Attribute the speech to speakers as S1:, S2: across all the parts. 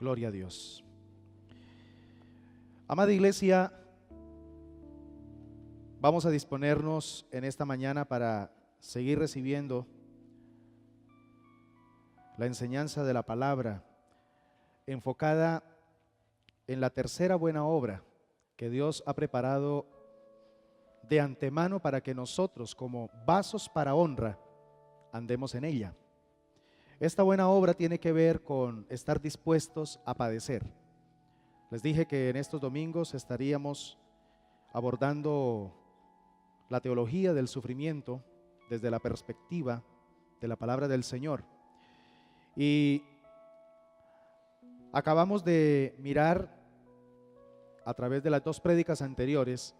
S1: Gloria a Dios. Amada iglesia, vamos a disponernos en esta mañana para seguir recibiendo la enseñanza de la palabra enfocada en la tercera buena obra que Dios ha preparado de antemano para que nosotros, como vasos para honra, andemos en ella. Esta buena obra tiene que ver con estar dispuestos a padecer. Les dije que en estos domingos estaríamos abordando la teología del sufrimiento desde la perspectiva de la palabra del Señor. Y acabamos de mirar a través de las dos prédicas anteriores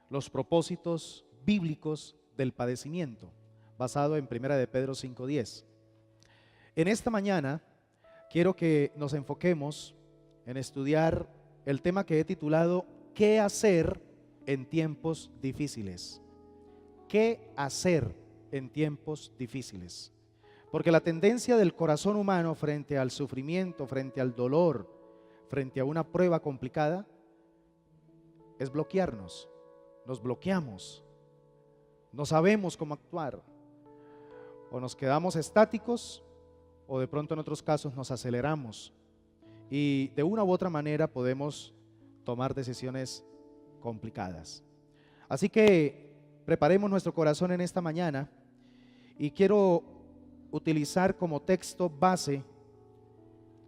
S1: los propósitos bíblicos del padecimiento, basado en 1 de Pedro 5:10. En esta mañana quiero que nos enfoquemos en estudiar el tema que he titulado ¿Qué hacer en tiempos difíciles? ¿Qué hacer en tiempos difíciles? Porque la tendencia del corazón humano frente al sufrimiento, frente al dolor, frente a una prueba complicada, es bloquearnos. Nos bloqueamos, no sabemos cómo actuar, o nos quedamos estáticos, o de pronto en otros casos nos aceleramos y de una u otra manera podemos tomar decisiones complicadas. Así que preparemos nuestro corazón en esta mañana y quiero utilizar como texto base,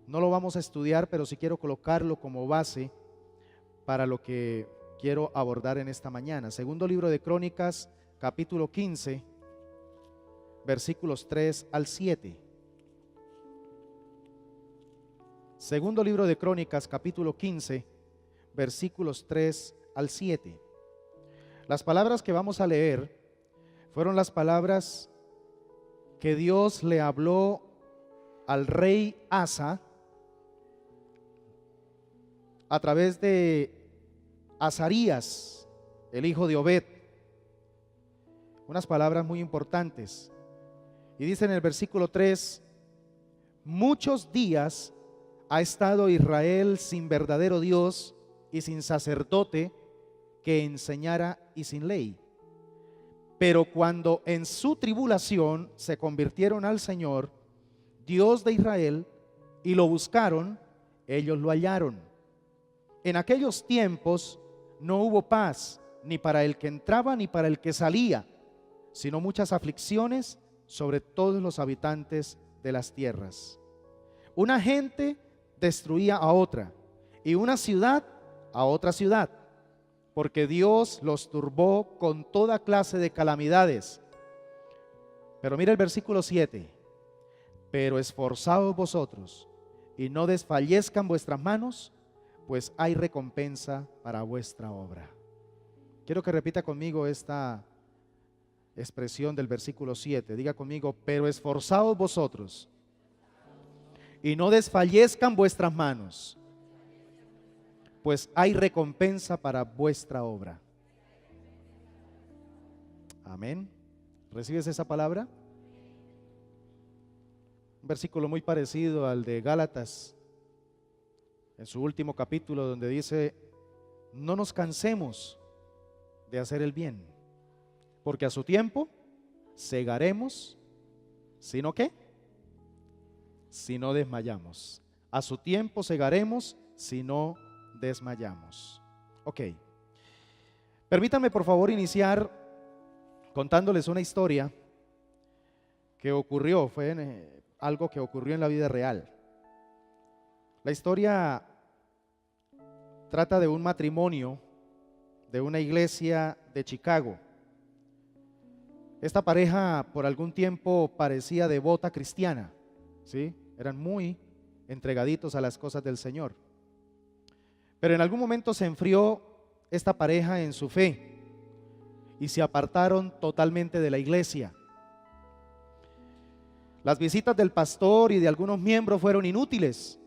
S1: no lo vamos a estudiar, pero sí quiero colocarlo como base para lo que quiero abordar en esta mañana. Segundo libro de Crónicas, capítulo 15, versículos 3 al 7. Segundo libro de Crónicas, capítulo 15, versículos 3 al 7. Las palabras que vamos a leer fueron las palabras que Dios le habló al rey Asa a través de Azarías, el hijo de Obed. Unas palabras muy importantes. Y dice en el versículo 3: muchos días ha estado Israel sin verdadero Dios y sin sacerdote que enseñara y sin ley. Pero cuando en su tribulación se convirtieron al Señor, Dios de Israel, y lo buscaron, ellos lo hallaron. En aquellos tiempos no hubo paz, ni para el que entraba ni para el que salía, sino muchas aflicciones sobre todos los habitantes de las tierras. Una gente destruía a otra, y una ciudad a otra ciudad, porque Dios los turbó con toda clase de calamidades. Pero mira el versículo 7: pero esforzaos vosotros, y no desfallezcan vuestras manos, pues hay recompensa para vuestra obra. Quiero que repita conmigo esta expresión del versículo 7. Diga conmigo: pero esforzaos vosotros, y no desfallezcan vuestras manos, pues hay recompensa para vuestra obra. Amén. ¿Recibes esa palabra? Un versículo muy parecido al de Gálatas, en su último capítulo, donde dice: no nos cansemos de hacer el bien, porque a su tiempo segaremos, ¿sino qué? Si no desmayamos. A su tiempo segaremos si no desmayamos. Ok. Permítanme por favor iniciar contándoles una historia que ocurrió, algo que ocurrió en la vida real. La historia trata de un matrimonio de una iglesia de Chicago. Esta pareja por algún tiempo parecía devota cristiana, ¿sí? Eran muy entregaditos a las cosas del Señor. Pero en algún momento se enfrió esta pareja en su fe y se apartaron totalmente de la iglesia. Las visitas del pastor y de algunos miembros fueron inútiles.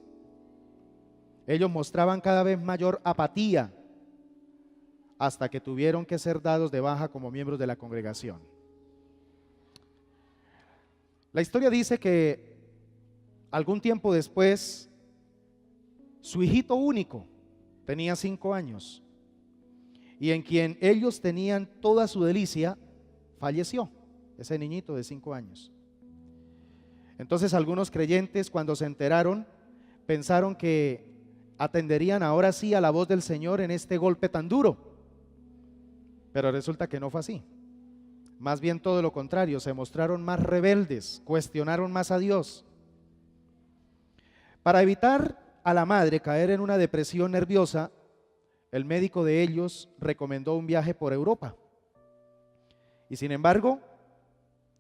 S1: Ellos mostraban cada vez mayor apatía hasta que tuvieron que ser dados de baja como miembros de la congregación. La historia dice que algún tiempo después Su hijito único tenía 5 años y en quien ellos tenían toda su delicia, falleció ese niñito de 5 años. Entonces algunos creyentes, cuando se enteraron, pensaron que atenderían ahora sí a la voz del Señor en este golpe tan duro, pero resulta que no fue así. Más bien todo lo contrario, se mostraron más rebeldes, cuestionaron más a Dios. Para evitar a la madre caer en una depresión nerviosa, el médico de ellos recomendó un viaje por Europa. Y sin embargo,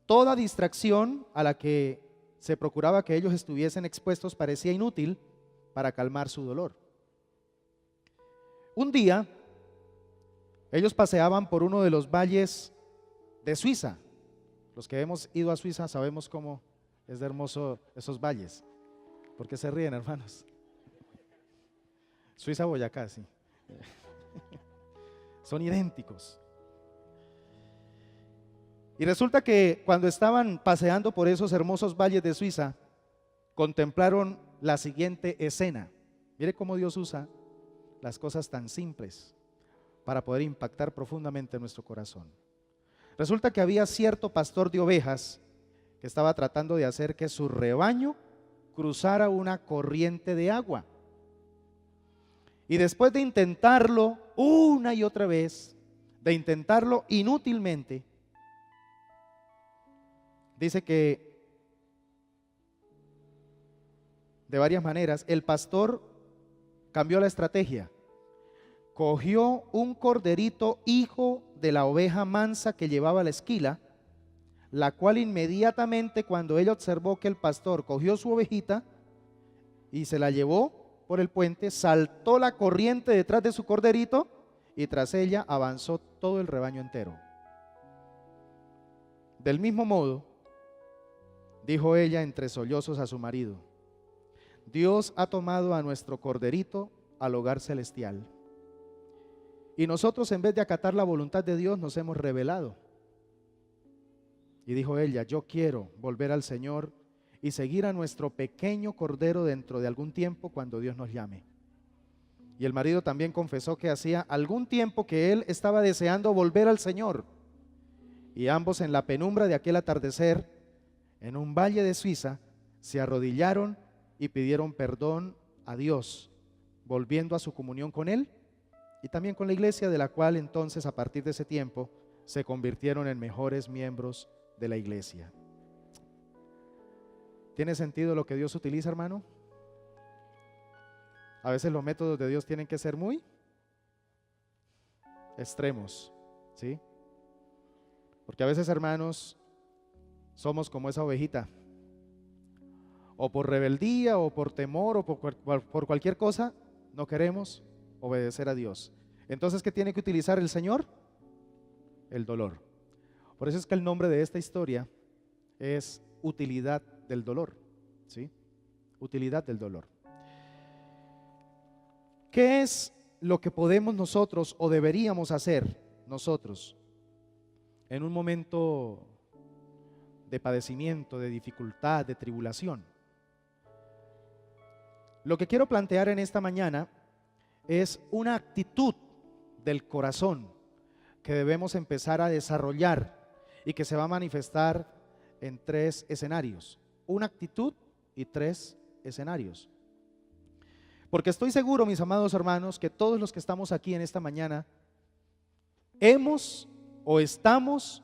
S1: toda distracción a la que se procuraba que ellos estuviesen expuestos parecía inútil para calmar su dolor. Un día, ellos paseaban por uno de los valles de Suiza. Los que hemos ido a Suiza sabemos cómo es de hermoso esos valles. ¿Por qué se ríen, hermanos? Suiza, Boyacá, sí. Son idénticos. Y resulta que cuando estaban paseando por esos hermosos valles de Suiza, contemplaron la siguiente escena. Mire cómo Dios usa las cosas tan simples para poder impactar profundamente en nuestro corazón. Resulta que había cierto pastor de ovejas que estaba tratando de hacer que su rebaño cruzara una corriente de agua. Y después de intentarlo una y otra vez, de intentarlo inútilmente, dice que de varias maneras el pastor cambió la estrategia. Cogió un corderito hijo de la oveja mansa que llevaba la esquila, la cual inmediatamente cuando ella observó que el pastor cogió su ovejita y se la llevó por el puente, saltó la corriente detrás de su corderito y tras ella avanzó todo el rebaño entero. Del mismo modo, dijo ella entre sollozos a su marido, Dios ha tomado a nuestro corderito al hogar celestial. Y nosotros, en vez de acatar la voluntad de Dios, nos hemos rebelado. Y dijo ella, yo quiero volver al Señor y seguir a nuestro pequeño cordero dentro de algún tiempo cuando Dios nos llame. Y el marido también confesó que hacía algún tiempo que él estaba deseando volver al Señor. Y ambos en la penumbra de aquel atardecer, en un valle de Suiza, se arrodillaron y pidieron perdón a Dios, volviendo a su comunión con Él y también con la iglesia, de la cual entonces a partir de ese tiempo se convirtieron en mejores miembros de la iglesia. ¿Tiene sentido lo que Dios utiliza, hermano? A veces los métodos de Dios tienen que ser muy extremos, ¿sí? Porque a veces, hermanos, somos como esa ovejita, o por rebeldía, o por temor, o por cualquier cosa, no queremos obedecer a Dios. Entonces, ¿qué tiene que utilizar el Señor? El dolor. Por eso es que el nombre de esta historia es utilidad del dolor, ¿sí? Utilidad del dolor. ¿Qué es lo que podemos nosotros o deberíamos hacer nosotros en un momento de padecimiento, de dificultad, de tribulación? Lo que quiero plantear en esta mañana es una actitud del corazón que debemos empezar a desarrollar y que se va a manifestar en 3 escenarios. Una actitud y 3 escenarios. Porque estoy seguro, mis amados hermanos, que todos los que estamos aquí en esta mañana hemos o estamos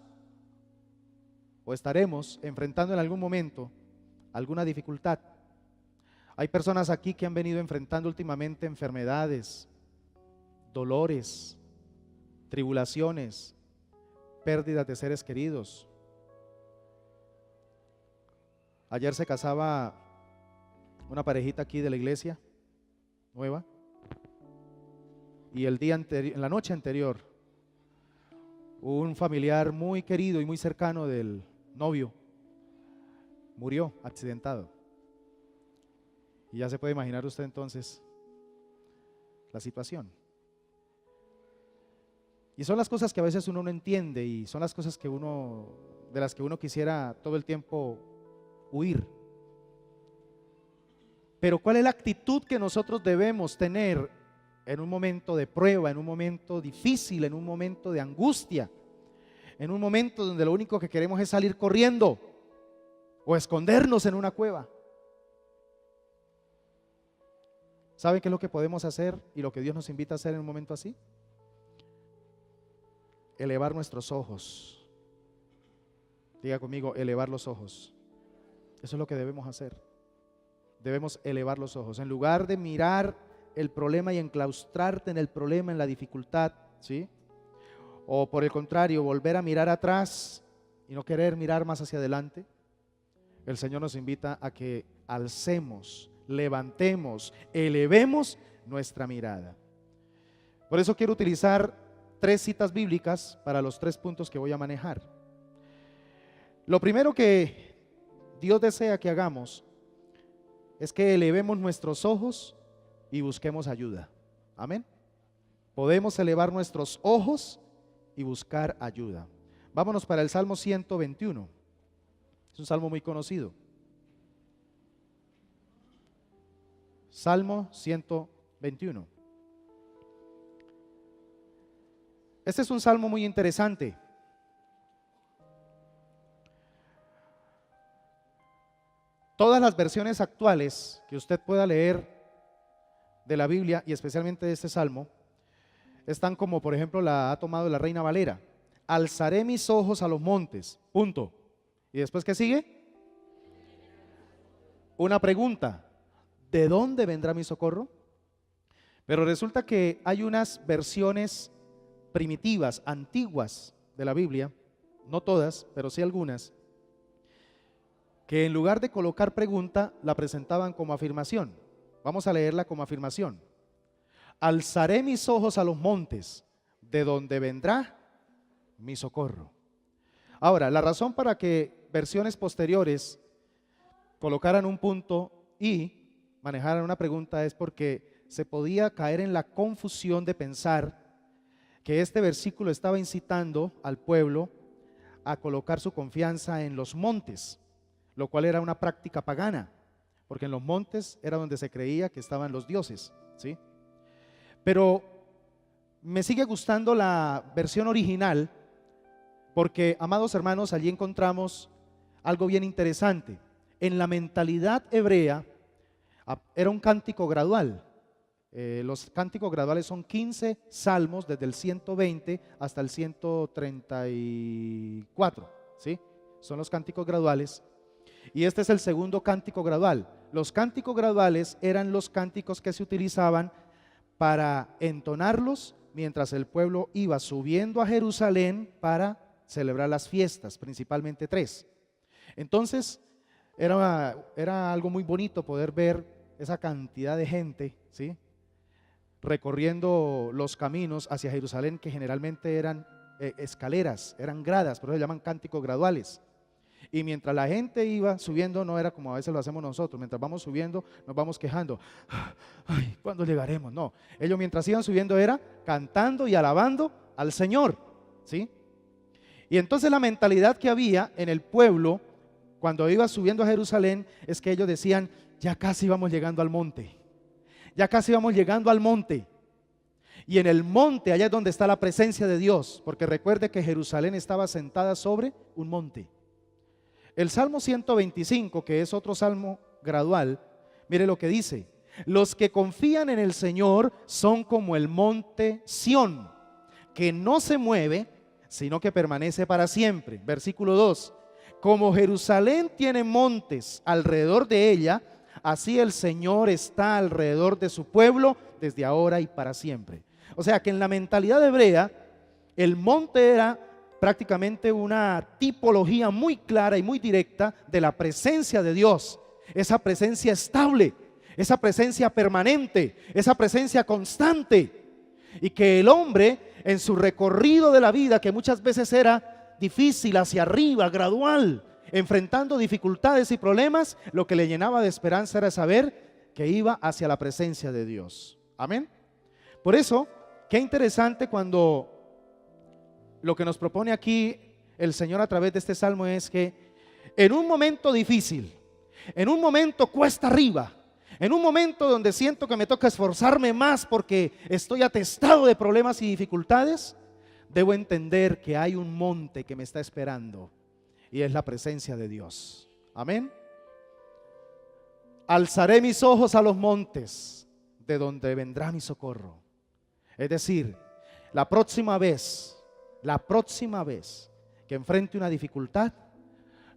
S1: o estaremos enfrentando en algún momento alguna dificultad. Hay personas aquí que han venido enfrentando últimamente enfermedades, dolores, tribulaciones, pérdidas de seres queridos. Ayer se casaba una parejita aquí de la iglesia nueva y el día anterior, en la noche anterior, un familiar muy querido y muy cercano del novio murió accidentado. Y ya se puede imaginar usted entonces la situación. Y son las cosas que a veces uno no entiende y son las cosas que de las que uno quisiera todo el tiempo huir. Pero ¿cuál es la actitud que nosotros debemos tener en un momento de prueba, en un momento difícil, en un momento de angustia, en un momento donde lo único que queremos es salir corriendo o escondernos en una cueva? ¿Saben qué es lo que podemos hacer y lo que Dios nos invita a hacer en un momento así? Elevar nuestros ojos. Diga conmigo, elevar los ojos. Eso es lo que debemos hacer. Debemos elevar los ojos. En lugar de mirar el problema y enclaustrarte en el problema, en la dificultad, ¿sí? O por el contrario, volver a mirar atrás y no querer mirar más hacia adelante, el Señor nos invita a que alcemos, levantemos, elevemos nuestra mirada. Por eso quiero utilizar 3 citas bíblicas para los 3 puntos que voy a manejar. Lo primero que Dios desea que hagamos es que elevemos nuestros ojos y busquemos ayuda. Amén. Podemos elevar nuestros ojos y buscar ayuda. Vámonos para el Salmo 121. Es un salmo muy conocido. Salmo 121. Este es un salmo muy interesante. Todas las versiones actuales que usted pueda leer de la Biblia y especialmente de este salmo están como, por ejemplo, la ha tomado la Reina Valera. Alzaré mis ojos a los montes, punto. ¿Y después qué sigue? Una pregunta: ¿de dónde vendrá mi socorro? Pero resulta que hay unas versiones primitivas, antiguas de la Biblia, no todas, pero sí algunas, que en lugar de colocar pregunta, la presentaban como afirmación. Vamos a leerla como afirmación. Alzaré mis ojos a los montes, ¿de donde vendrá mi socorro? Ahora, la razón para que versiones posteriores colocaran un punto y manejaran una pregunta es porque se podía caer en la confusión de pensar que este versículo estaba incitando al pueblo a colocar su confianza en los montes, lo cual era una práctica pagana, porque en los montes era donde se creía que estaban los dioses, ¿sí? Pero me sigue gustando la versión original porque, amados hermanos, allí encontramos algo bien interesante. En la mentalidad hebrea era un cántico gradual. Los cánticos graduales son 15 salmos desde el 120 hasta el 134, ¿sí? Son los cánticos graduales. Y este es el segundo cántico gradual. Los cánticos graduales eran los cánticos que se utilizaban para entonarlos mientras el pueblo iba subiendo a Jerusalén para celebrar las fiestas, principalmente 3. Entonces era algo muy bonito poder ver esa cantidad de gente, ¿sí?, recorriendo los caminos hacia Jerusalén, que generalmente eran escaleras, eran gradas, por eso se llaman cánticos graduales. Y mientras la gente iba subiendo, no era como a veces lo hacemos nosotros, mientras vamos subiendo nos vamos quejando, ay, ¿cuándo llegaremos? No, ellos mientras iban subiendo era cantando y alabando al Señor, ¿sí? Y entonces la mentalidad que había en el pueblo cuando iba subiendo a Jerusalén es que ellos decían, ya casi vamos llegando al monte, ya casi vamos llegando al monte. Y en el monte, allá es donde está la presencia de Dios, porque recuerde que Jerusalén estaba sentada sobre un monte. El Salmo 125, que es otro salmo gradual, mire lo que dice: los que confían en el Señor son como el monte Sión, que no se mueve, sino que permanece para siempre. Versículo 2, como Jerusalén tiene montes alrededor de ella, así el Señor está alrededor de su pueblo desde ahora y para siempre. O sea que en la mentalidad hebrea, el monte era prácticamente una tipología muy clara y muy directa de la presencia de Dios, esa presencia estable, esa presencia permanente, esa presencia constante, y que el hombre en su recorrido de la vida, que muchas veces era difícil, hacia arriba, gradual, enfrentando dificultades y problemas, lo que le llenaba de esperanza era saber que iba hacia la presencia de Dios. Amén. Por eso, qué interesante cuando lo que nos propone aquí el Señor a través de este salmo es que en un momento difícil, en un momento cuesta arriba, En un momento donde siento que me toca esforzarme más porque estoy atestado de problemas y dificultades, debo entender que hay un monte que me está esperando y es la presencia de Dios. Amén. Alzaré mis ojos a los montes, de donde vendrá mi socorro. Es decir, la próxima vez que enfrente una dificultad,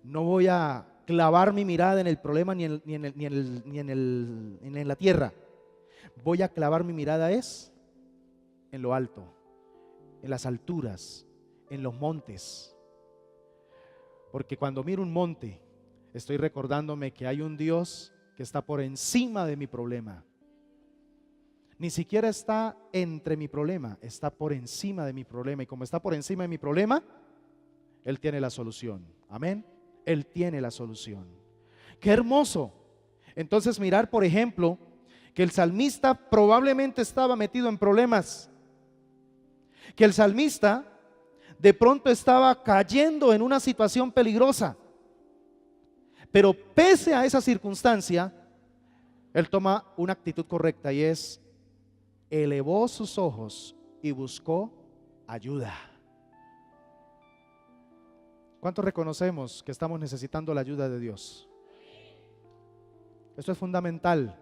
S1: no voy a clavar mi mirada en el problema ni en la tierra. Voy a clavar mi mirada en lo alto, en las alturas, en los montes. Porque cuando miro un monte, estoy recordándome que hay un Dios que está por encima de mi problema. Ni siquiera está entre mi problema, está por encima de mi problema. Y como está por encima de mi problema, Él tiene la solución. Amén. Él tiene la solución. Qué hermoso. Entonces mirar, por ejemplo, que el salmista probablemente estaba metido en problemas. Que el salmista de pronto estaba cayendo en una situación peligrosa. Pero pese a esa circunstancia, él toma una actitud correcta y es: elevó sus ojos y buscó ayuda. ¿Cuántos reconocemos que estamos necesitando la ayuda de Dios? Esto es fundamental.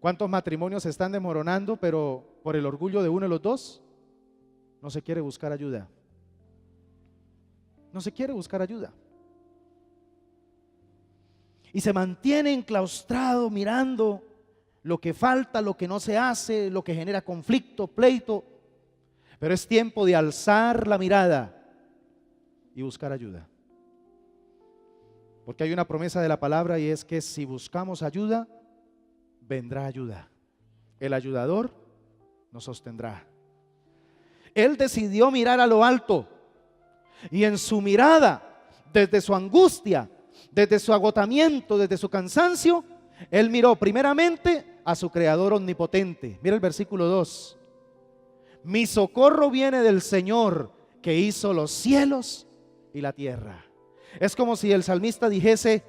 S1: ¿Cuántos matrimonios se están desmoronando, pero por el orgullo de uno de los dos no se quiere buscar ayuda? No se quiere buscar ayuda. Y se mantiene enclaustrado mirando lo que falta, lo que no se hace, lo que genera conflicto, pleito. Pero es tiempo de alzar la mirada y buscar ayuda. Porque hay una promesa de la palabra y es que si buscamos ayuda, vendrá ayuda. El ayudador nos sostendrá. Él decidió mirar a lo alto y en su mirada, desde su angustia, desde su agotamiento, desde su cansancio, él miró primeramente a su Creador omnipotente. Mira el versículo 2. Mi socorro viene del Señor que hizo los cielos y la tierra. Es como si el salmista dijese: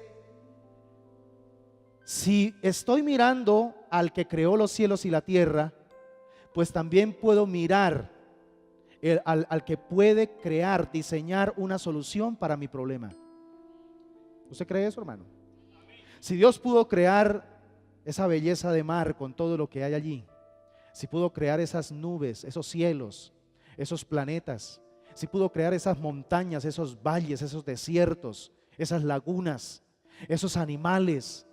S1: si estoy mirando al que creó los cielos y la tierra, pues también puedo mirar al que puede crear, diseñar una solución para mi problema. ¿Usted cree eso, hermano? Si Dios pudo crear esa belleza de mar con todo lo que hay allí, si pudo crear esas nubes, esos cielos, esos planetas, si pudo crear esas montañas, esos valles, esos desiertos, esas lagunas, esos animales,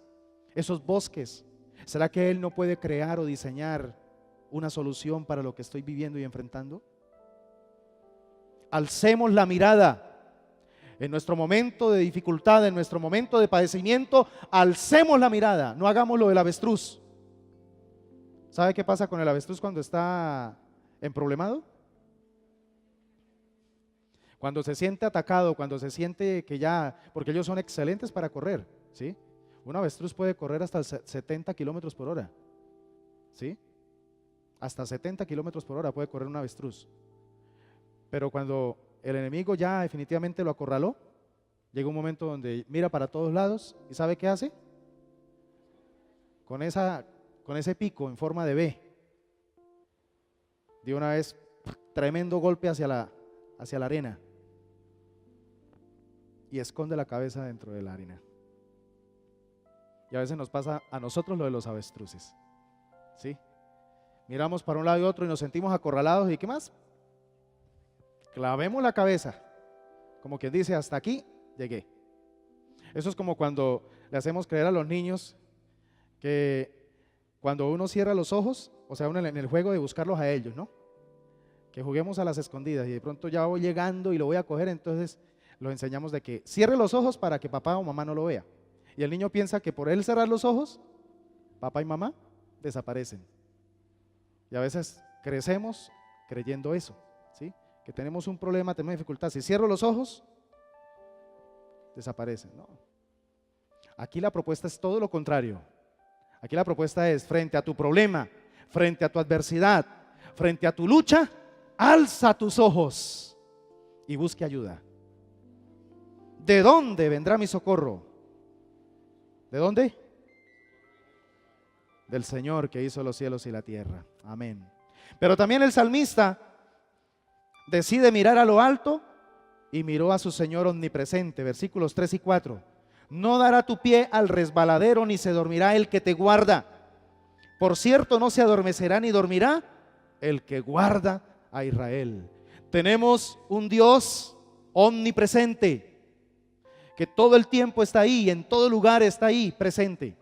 S1: esos bosques, ¿será que Él no puede crear o diseñar una solución para lo que estoy viviendo y enfrentando? Alcemos la mirada. En nuestro momento de dificultad, en nuestro momento de padecimiento, alcemos la mirada, no hagamos lo del avestruz. ¿Sabe qué pasa con el avestruz cuando está emproblemado? Cuando se siente atacado, cuando se siente que ya, porque ellos son excelentes para correr, ¿sí? Un avestruz puede correr hasta 70 kilómetros por hora, ¿sí? Hasta 70 kilómetros por hora puede correr un avestruz. Pero cuando el enemigo ya definitivamente lo acorraló, llega un momento donde mira para todos lados y ¿sabe qué hace? Con ese pico en forma de V, de una vez, tremendo golpe hacia la arena y esconde la cabeza dentro de la arena. Y a veces nos pasa a nosotros lo de los avestruces, ¿sí? Miramos para un lado y otro y nos sentimos acorralados y ¿qué más? Clavemos la cabeza, como quien dice, hasta aquí llegué. Eso es como cuando le hacemos creer a los niños que cuando uno cierra los ojos, o sea, uno en el juego de buscarlos a ellos, ¿no? Que juguemos a las escondidas y de pronto ya voy llegando y lo voy a coger, entonces los enseñamos de que cierre los ojos para que papá o mamá no lo vea. Y el niño piensa que por él cerrar los ojos, papá y mamá desaparecen. Y a veces crecemos creyendo eso, ¿sí? Que tenemos un problema, tenemos dificultad. Si cierro los ojos, desaparecen. No. Aquí la propuesta es todo lo contrario. Aquí la propuesta es: frente a tu problema, frente a tu adversidad, frente a tu lucha, alza tus ojos y busque ayuda. ¿De dónde vendrá mi socorro? ¿De dónde? del Señor que hizo los cielos y la tierra. Amén. Pero también el salmista decide mirar a lo alto y miró a su Señor omnipresente. Versículos 3 y 4. No dará tu pie al resbaladero, ni se dormirá el que te guarda. Por cierto, no se adormecerá ni dormirá el que guarda a Israel. Tenemos un Dios omnipresente, que todo el tiempo está ahí, en todo lugar está ahí presente.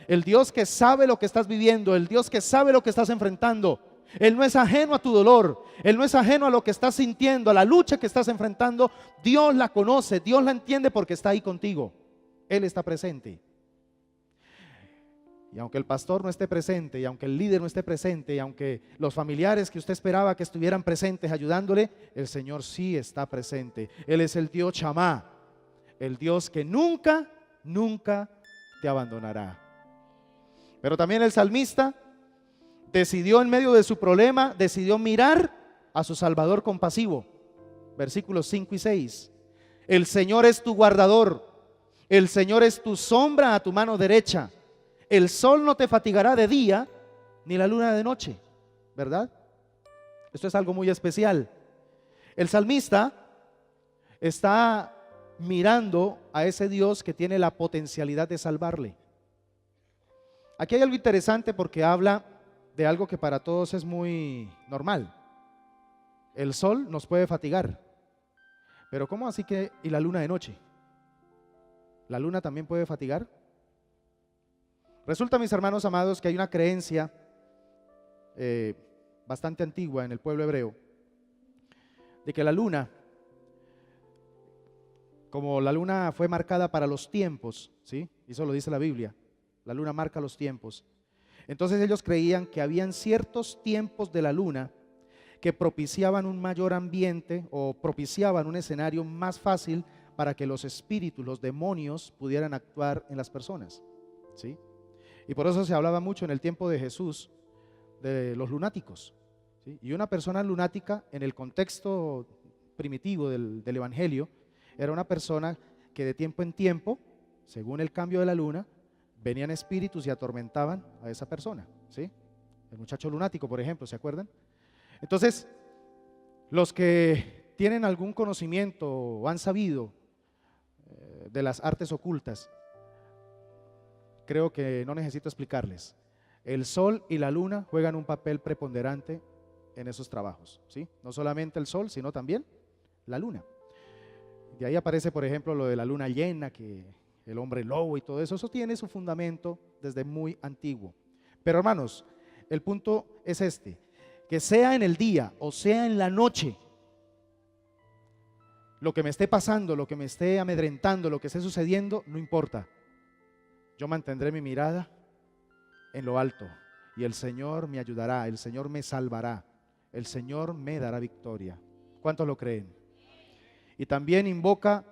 S1: El Dios que sabe lo que estás viviendo, el Dios que sabe lo que estás enfrentando. Él no es ajeno a tu dolor, Él no es ajeno a lo que estás sintiendo, a la lucha que estás enfrentando. Dios la conoce, Dios la entiende porque está ahí contigo. Él está presente. Y aunque el pastor no esté presente, y aunque el líder no esté presente, y aunque los familiares que usted esperaba que estuvieran presentes ayudándole, el Señor sí está presente. Él es el Dios Chamá, el Dios que nunca, nunca te abandonará. Pero también el salmista decidió en medio de su problema, decidió mirar a su Salvador compasivo. Versículos 5 y 6. El Señor es tu guardador, el Señor es tu sombra a tu mano derecha. El sol no te fatigará de día, ni la luna de noche, ¿verdad? Esto es algo muy especial. El salmista está mirando a ese Dios que tiene la potencialidad de salvarle. Aquí hay algo interesante porque habla de algo que para todos es muy normal. El sol nos puede fatigar, pero ¿cómo así que y la luna de noche? ¿La luna también puede fatigar? Resulta, mis hermanos amados, que hay una creencia bastante antigua en el pueblo hebreo de que la luna, como la luna fue marcada para los tiempos, ¿sí? Eso lo dice la Biblia, la luna marca los tiempos. Entonces ellos creían que habían ciertos tiempos de la luna que propiciaban un mayor ambiente o propiciaban un escenario más fácil para que los espíritus, los demonios pudieran actuar en las personas, ¿sí? Y por eso se hablaba mucho en el tiempo de Jesús de los lunáticos, ¿sí? Y una persona lunática en el contexto primitivo del Evangelio era una persona que de tiempo en tiempo, según el cambio de la luna, venían espíritus y atormentaban a esa persona, ¿sí? El muchacho lunático, por ejemplo, ¿se acuerdan? Entonces, los que tienen algún conocimiento o han sabido de las artes ocultas, creo que no necesito explicarles. El sol y la luna juegan un papel preponderante en esos trabajos, ¿sí? No solamente el sol, sino también la luna. De ahí aparece, por ejemplo, lo de la luna llena, que el hombre lobo y todo eso. Eso tiene su fundamento desde muy antiguo. Pero hermanos, el punto es este, que sea en el día o sea en la noche, lo que me esté pasando, lo que me esté amedrentando, lo que esté sucediendo, no importa. Yo mantendré mi mirada en lo alto y el Señor me ayudará, el Señor me salvará, el Señor me dará victoria. ¿Cuántos lo creen? Y también invoca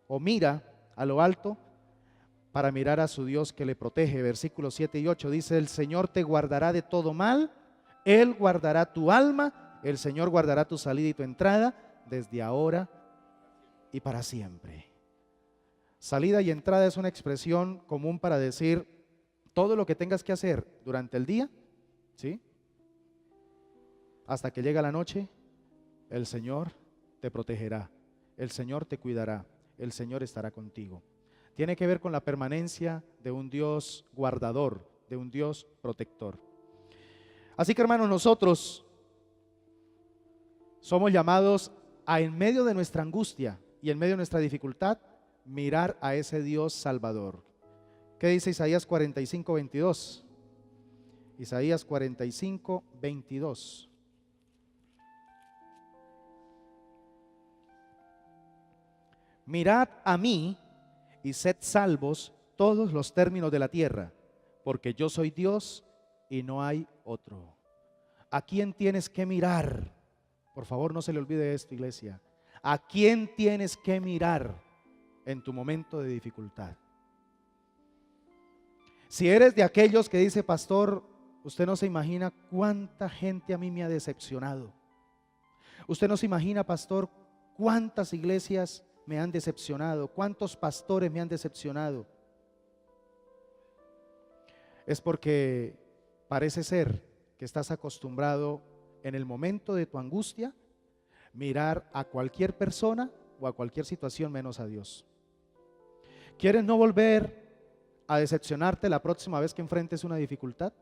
S1: o mira a lo alto para mirar a su Dios que le protege. Versículos 7 y 8 dice: el Señor te guardará de todo mal, Él guardará tu alma, el Señor guardará tu salida y tu entrada desde ahora y para siempre. Salida y entrada es una expresión común para decir todo lo que tengas que hacer durante el día, ¿sí? Hasta que llega la noche, el Señor te protegerá, el Señor te cuidará, el Señor estará contigo. Tiene que ver con la permanencia de un Dios guardador, de un Dios protector. Así que, hermanos, nosotros somos llamados a, en medio de nuestra angustia y en medio de nuestra dificultad, mirar a ese Dios salvador. ¿Qué dice Isaías 45, 22? Isaías 45, 22. Mirad a mí y sed salvos todos los términos de la tierra, porque yo soy Dios y no hay otro. ¿A quién tienes que mirar? Por favor, no se le olvide esto, iglesia. ¿A quién tienes que mirar en tu momento de dificultad? Si eres de aquellos que dice: pastor, usted no se imagina cuánta gente a mí me ha decepcionado. Usted no se imagina, pastor, cuántas iglesias me han decepcionado, cuántos pastores me han decepcionado. es porque parece ser que estás acostumbrado en el momento de tu angustia mirar a cualquier persona o a cualquier situación menos a Dios. ¿Quieres no volver a decepcionarte la próxima vez que enfrentes una dificultad?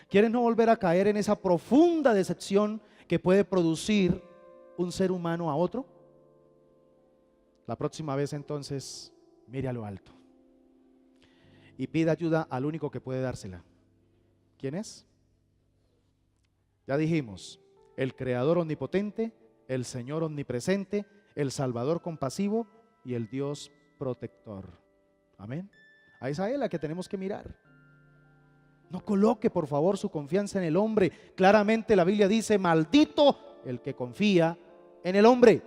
S1: ¿Quieres no volver a caer en esa profunda decepción que puede producir un ser humano a otro? La próxima vez entonces mire a lo alto y pida ayuda al único que puede dársela. ¿Quién es? Ya dijimos, el Creador omnipotente, el Señor omnipresente, el Salvador compasivo y el Dios protector. Amén. A esa es la que tenemos que mirar. No coloque, por favor, su confianza en el hombre. Claramente la Biblia dice, maldito el que confía en el hombre.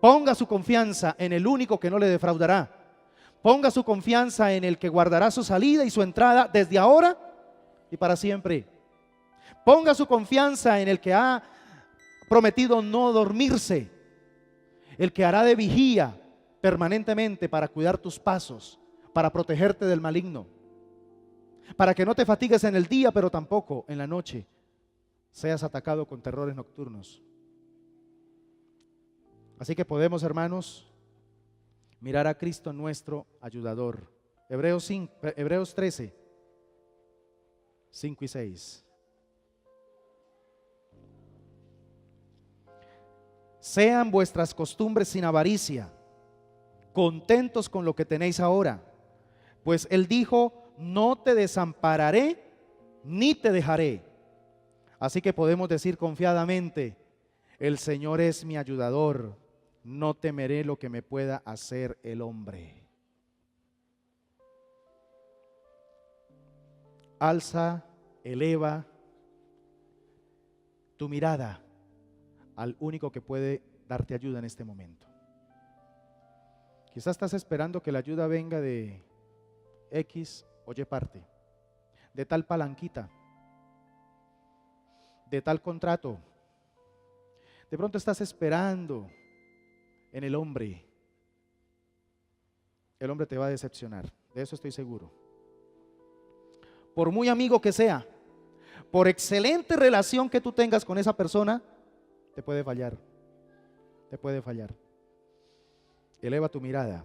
S1: Ponga su confianza en el único que no le defraudará. Ponga su confianza en el que guardará su salida y su entrada desde ahora y para siempre. Ponga su confianza en el que ha prometido no dormirse, el que hará de vigía permanentemente para cuidar tus pasos, para protegerte del maligno, para que no te fatigues en el día, pero tampoco en la noche seas atacado con terrores nocturnos. Así que podemos, hermanos, mirar a Cristo nuestro ayudador. Hebreos 13, 5 y 6. Sean vuestras costumbres sin avaricia, contentos con lo que tenéis ahora, pues Él dijo, no te desampararé ni te dejaré. Así que podemos decir confiadamente, el Señor es mi ayudador, no temeré lo que me pueda hacer el hombre. Alza, eleva tu mirada al único que puede darte ayuda en este momento. Quizás estás esperando que la ayuda venga de X o Y parte, de tal palanquita, de tal contrato. De pronto estás esperando en el hombre. El hombre te va a decepcionar, de eso estoy seguro. Por muy amigo que sea, por excelente relación que tú tengas con esa persona, te puede fallar, te puede fallar. Eleva tu mirada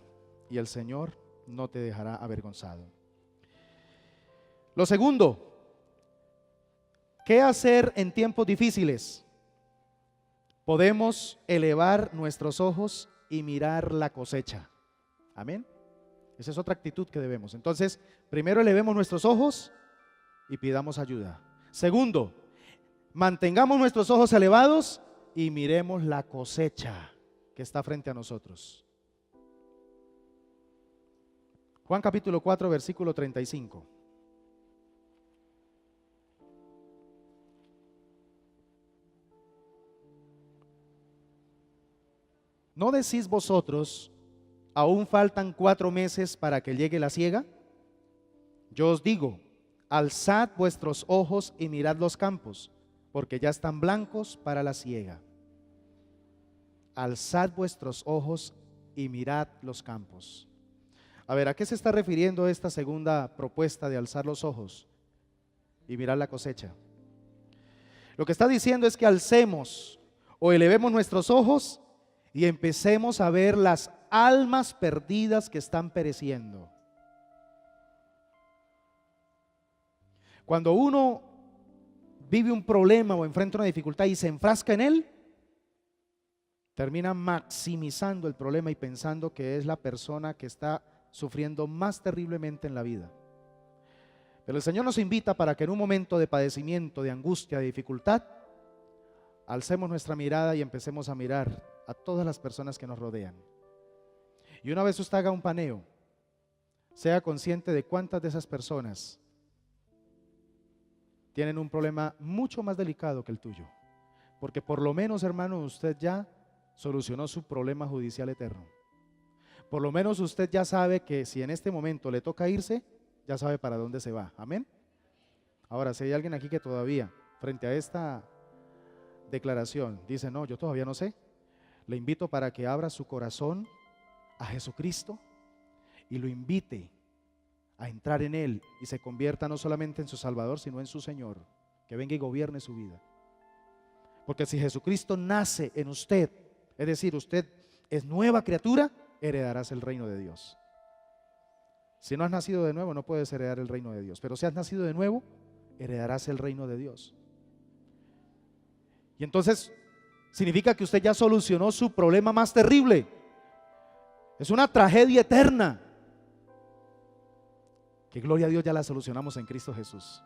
S1: y el Señor no te dejará avergonzado. Lo segundo, ¿qué hacer en tiempos difíciles? Podemos elevar nuestros ojos y mirar la cosecha. Amén. Esa es otra actitud que debemos. Entonces, primero elevemos nuestros ojos y pidamos ayuda. Segundo, mantengamos nuestros ojos elevados y miremos la cosecha que está frente a nosotros. Juan capítulo 4, versículo 35. ¿No decís vosotros, aún faltan 4 meses para que llegue la siega? Yo os digo, alzad vuestros ojos y mirad los campos, porque ya están blancos para la siega. Alzad vuestros ojos y mirad los campos. A ver, ¿a qué se está refiriendo esta segunda propuesta de alzar los ojos y mirar la cosecha? Lo que está diciendo es que alcemos o elevemos nuestros ojos y empecemos a ver las almas perdidas que están pereciendo. Cuando uno vive un problema o enfrenta una dificultad y se enfrasca en él, termina maximizando el problema y pensando que es la persona que está sufriendo más terriblemente en la vida. Pero el Señor nos invita para que en un momento de padecimiento, de angustia, de dificultad, alcemos nuestra mirada y empecemos a mirar a todas las personas que nos rodean. Y una vez usted haga un paneo, sea consciente de cuántas de esas personas tienen un problema mucho más delicado que el tuyo. Porque por lo menos, hermano, usted ya solucionó su problema judicial eterno. Por lo menos usted ya sabe que si en este momento le toca irse, ya sabe para dónde se va. Amén. Ahora, si hay alguien aquí que todavía, frente a esta declaración, dice, no, yo todavía no sé, le invito para que abra su corazón a Jesucristo y lo invite a entrar en Él y se convierta no solamente en su Salvador, sino en su Señor, que venga y gobierne su vida. Porque si Jesucristo nace en usted, es decir, usted es nueva criatura, heredarás el reino de Dios. Si no has nacido de nuevo, no puedes heredar el reino de Dios. Pero si has nacido de nuevo, heredarás el reino de Dios. Y entonces significa que usted ya solucionó su problema más terrible. Es una tragedia eterna, que gloria a Dios ya la solucionamos en Cristo Jesús.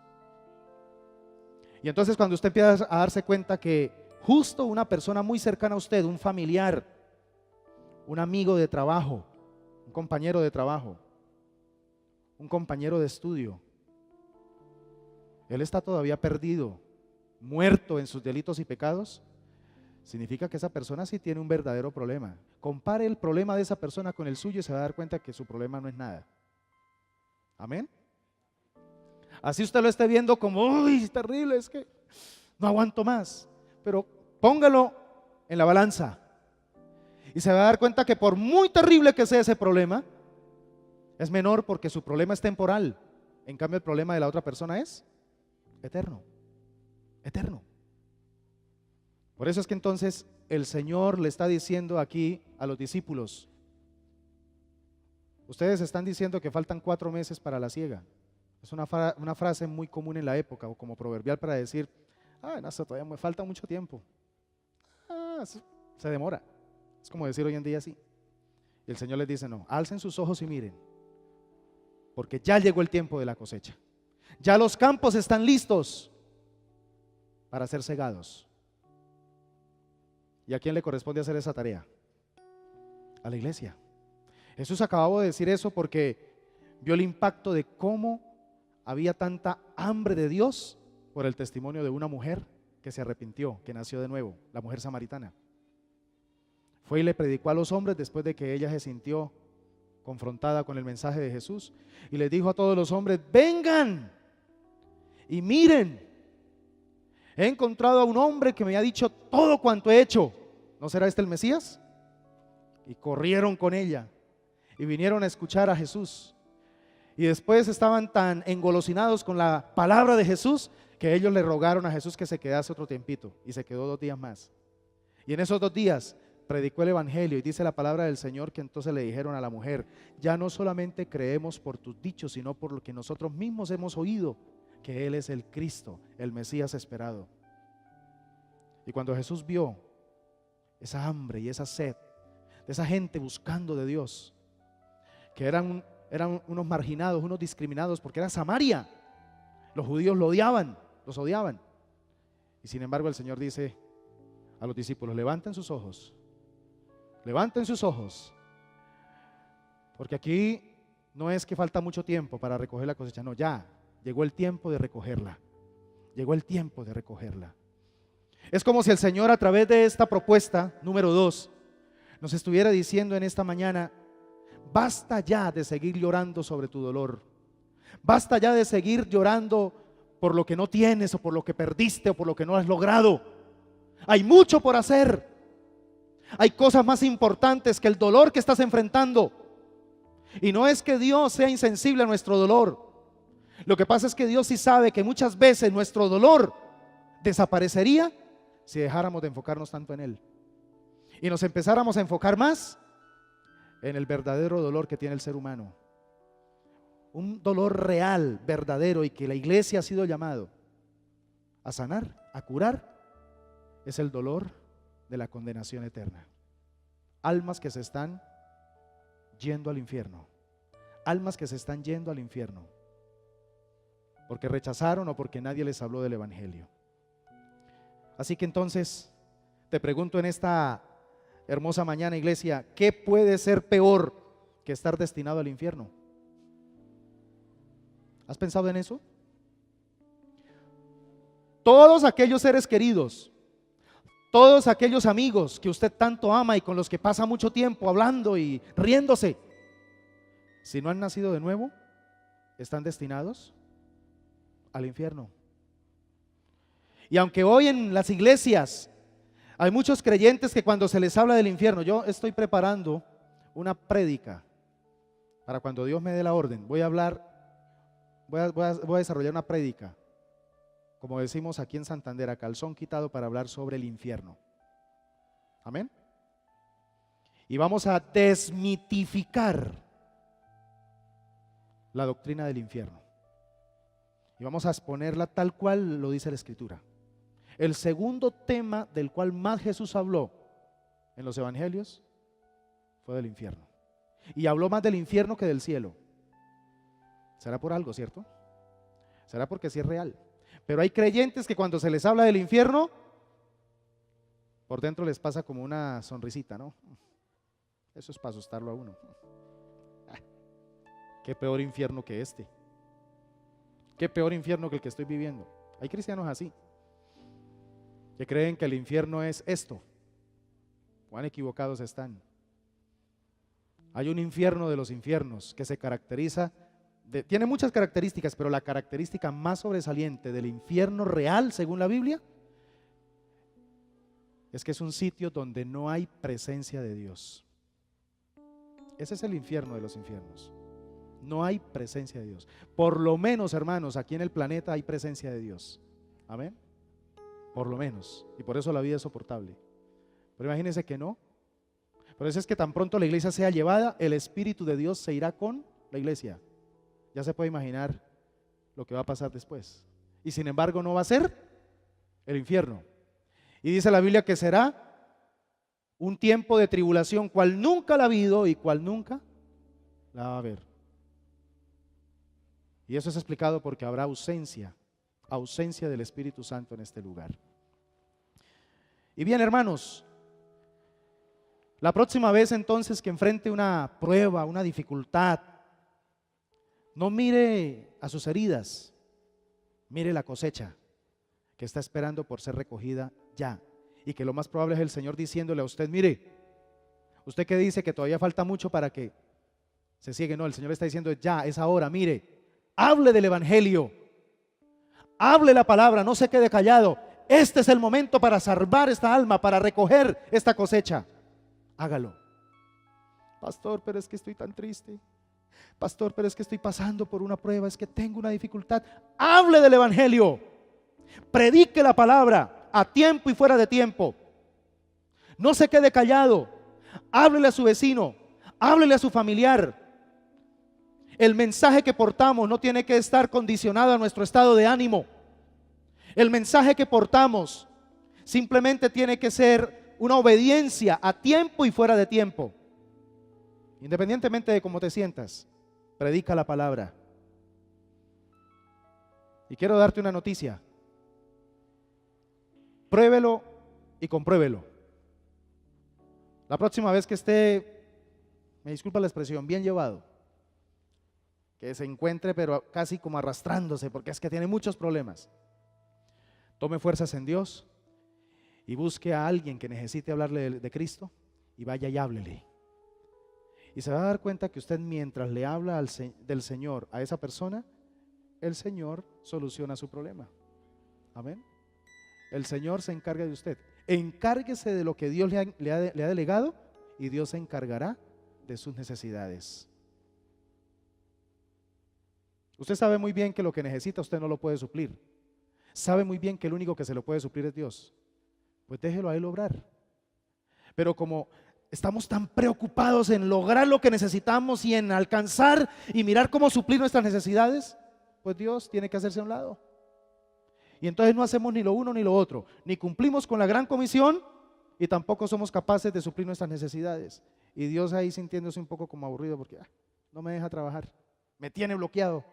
S1: Y entonces cuando usted empieza a darse cuenta que justo una persona muy cercana a usted, un familiar, un amigo de trabajo, un compañero de trabajo, un compañero de estudio, él está todavía perdido, muerto en sus delitos y pecados, significa que esa persona sí tiene un verdadero problema. Compare el problema de esa persona con el suyo y se va a dar cuenta que su problema no es nada. Amén. Así usted lo esté viendo como, uy, es terrible, es que no aguanto más. Pero póngalo en la balanza y se va a dar cuenta que por muy terrible que sea ese problema, es menor porque su problema es temporal. En cambio el problema de la otra persona es eterno, eterno. Por eso es que entonces el Señor le está diciendo aquí a los discípulos: ustedes están diciendo que faltan 4 meses para la siega. Es una frase muy común en la época, o como proverbial para decir, no, todavía me falta mucho tiempo. Se demora. Es como decir hoy en día así. Y el Señor les dice, no, alcen sus ojos y miren, porque ya llegó el tiempo de la cosecha. Ya los campos están listos para ser segados. ¿Y a quién le corresponde hacer esa tarea? A la iglesia. Jesús acababa de decir eso porque vio el impacto de cómo había tanta hambre de Dios por el testimonio de una mujer que se arrepintió, que nació de nuevo, la mujer samaritana. Fue y le predicó a los hombres después de que ella se sintió confrontada con el mensaje de Jesús y les dijo a todos los hombres: vengan y miren, he encontrado a un hombre que me ha dicho todo cuanto he hecho. ¿No será este el Mesías? Y corrieron con ella y vinieron a escuchar a Jesús. Y después estaban tan engolosinados con la palabra de Jesús que ellos le rogaron a Jesús que se quedase otro tiempito, y se quedó 2 días más. Y en esos 2 días predicó el evangelio, y dice la palabra del Señor que entonces le dijeron a la mujer: ya no solamente creemos por tus dichos, sino por lo que nosotros mismos hemos oído, que Él es el Cristo, el Mesías esperado. Y cuando Jesús vio esa hambre y esa sed de esa gente buscando de Dios, que eran unos marginados, unos discriminados, porque era Samaria, los judíos lo odiaban, los odiaban. Y sin embargo el Señor dice a los discípulos: levanten sus ojos, porque aquí no es que falta mucho tiempo para recoger la cosecha, no, ya llegó el tiempo de recogerla, llegó el tiempo de recogerla. Es como si el Señor, a través de esta propuesta número 2, nos estuviera diciendo en esta mañana: basta ya de seguir llorando sobre tu dolor, basta ya de seguir llorando por lo que no tienes, o por lo que perdiste, o por lo que no has logrado. Hay mucho por hacer, hay cosas más importantes que el dolor que estás enfrentando. Y no es que Dios sea insensible a nuestro dolor, lo que pasa es que Dios sí sabe que muchas veces nuestro dolor desaparecería si dejáramos de enfocarnos tanto en Él y nos empezáramos a enfocar más en el verdadero dolor que tiene el ser humano. Un dolor real, verdadero, y que la iglesia ha sido llamado a sanar, a curar, es el dolor de la condenación eterna. Almas que se están yendo al infierno, almas que se están yendo al infierno porque rechazaron o porque nadie les habló del evangelio. Así que entonces te pregunto en esta hermosa mañana, iglesia, ¿qué puede ser peor que estar destinado al infierno? ¿Has pensado en eso? Todos aquellos seres queridos, todos aquellos amigos que usted tanto ama y con los que pasa mucho tiempo hablando y riéndose, si no han nacido de nuevo, están destinados al infierno. Y aunque hoy en las iglesias hay muchos creyentes que cuando se les habla del infierno, yo estoy preparando una prédica para cuando Dios me dé la orden, voy a hablar voy a desarrollar una prédica, como decimos aquí en Santander, a calzón quitado, para hablar sobre el infierno. Amén. Y vamos a desmitificar la doctrina del infierno. Y vamos a exponerla tal cual lo dice la Escritura. El segundo tema del cual más Jesús habló en los evangelios fue del infierno. Y habló más del infierno que del cielo. Será por algo, ¿cierto? Será porque sí es real. Pero hay creyentes que cuando se les habla del infierno, por dentro les pasa como una sonrisita, ¿no? Eso es para asustarlo a uno. Qué peor infierno que este. Qué peor infierno que el que estoy viviendo. Hay cristianos así, que creen que el infierno es esto. Cuán equivocados están. Hay un infierno de los infiernos que se caracteriza, tiene muchas características, pero la característica más sobresaliente del infierno real, según la Biblia, es que es un sitio donde no hay presencia de Dios. Ese es el infierno de los infiernos. No hay presencia de Dios. Por lo menos, hermanos, aquí en el planeta hay presencia de Dios. Amén. Por lo menos. Y por eso la vida es soportable. Pero imagínense que no. Por eso es que tan pronto la iglesia sea llevada, el Espíritu de Dios se irá con la iglesia. Ya se puede imaginar lo que va a pasar después. Y sin embargo no va a ser el infierno. Y dice la Biblia que será un tiempo de tribulación cual nunca la ha habido y cual nunca la va a haber. Y eso es explicado porque habrá ausencia del Espíritu Santo en este lugar. Y bien, hermanos, la próxima vez entonces que enfrente una prueba, una dificultad, no mire a sus heridas, mire la cosecha que está esperando por ser recogida ya. Y que lo más probable es el Señor diciéndole a usted, mire, usted que dice que todavía falta mucho para que se ciegue, no, el Señor está diciendo ya, es ahora, mire, hable del evangelio, hable la palabra, no se quede callado. Este es el momento para salvar esta alma, para recoger esta cosecha. Hágalo. Pastor, pero es que estoy tan triste. Pastor, pero es que estoy pasando por una prueba, es que tengo una dificultad. Hable del evangelio. Predique la palabra a tiempo y fuera de tiempo. No se quede callado. Háblele a su vecino, háblele a su familiar. El mensaje que portamos no tiene que estar condicionado a nuestro estado de ánimo. El mensaje que portamos simplemente tiene que ser una obediencia a tiempo y fuera de tiempo. Independientemente de cómo te sientas, predica la palabra. Y quiero darte una noticia. Pruébelo y compruébelo. La próxima vez que esté, me disculpa la expresión, bien llevado, que se encuentre pero casi como arrastrándose porque es que tiene muchos problemas, tome fuerzas en Dios y busque a alguien que necesite hablarle de Cristo y vaya y háblele. Y se va a dar cuenta que usted, mientras le habla del Señor a esa persona, el Señor soluciona su problema. Amén. El Señor se encarga de usted. Encárguese de lo que Dios le ha delegado y Dios se encargará de sus necesidades. Usted sabe muy bien que lo que necesita usted no lo puede suplir. Sabe muy bien que el único que se lo puede suplir es Dios. Pues déjelo a Él obrar. Pero como estamos tan preocupados en lograr lo que necesitamos y en alcanzar y mirar cómo suplir nuestras necesidades, pues Dios tiene que hacerse a un lado. Y entonces no hacemos ni lo uno ni lo otro, ni cumplimos con la gran comisión y tampoco somos capaces de suplir nuestras necesidades. Y Dios ahí sintiéndose un poco como aburrido porque no me deja trabajar, me tiene bloqueado.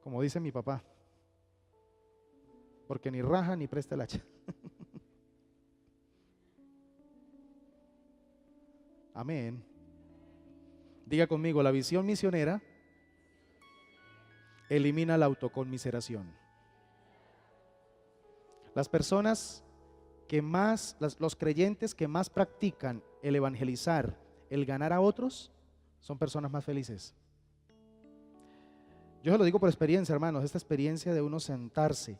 S1: Como dice mi papá, porque ni raja ni presta el hacha. Amén. Diga conmigo, la visión misionera elimina la autoconmiseración. Las personas que más, los creyentes que más practican el evangelizar, el ganar a otros, son personas más felices. Yo se lo digo por experiencia, hermanos, esta experiencia de uno sentarse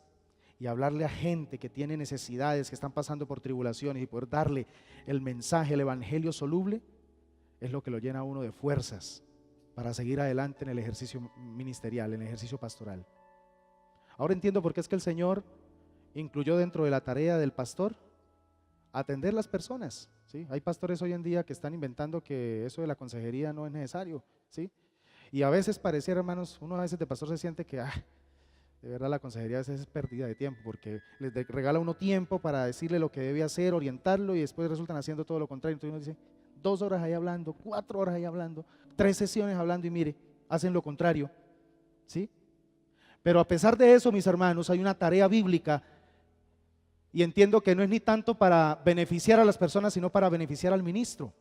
S1: y hablarle a gente que tiene necesidades, que están pasando por tribulaciones y poder darle el mensaje, el evangelio soluble, es lo que lo llena a uno de fuerzas para seguir adelante en el ejercicio ministerial, en el ejercicio pastoral. Ahora entiendo por qué es que el Señor incluyó dentro de la tarea del pastor atender las personas, ¿sí? Hay pastores hoy en día que están inventando que eso de la consejería no es necesario, ¿sí? Y a veces pareciera, hermanos, uno a veces de pastor se siente que de verdad la consejería a veces es pérdida de tiempo, porque les regala uno tiempo para decirle lo que debe hacer, orientarlo, y después resultan haciendo todo lo contrario. Entonces uno dice, 2 horas ahí hablando, 4 horas ahí hablando, 3 sesiones hablando, y mire, hacen lo contrario, ¿sí? Pero a pesar de eso, mis hermanos, hay una tarea bíblica, y entiendo que no es ni tanto para beneficiar a las personas, sino para beneficiar al ministro.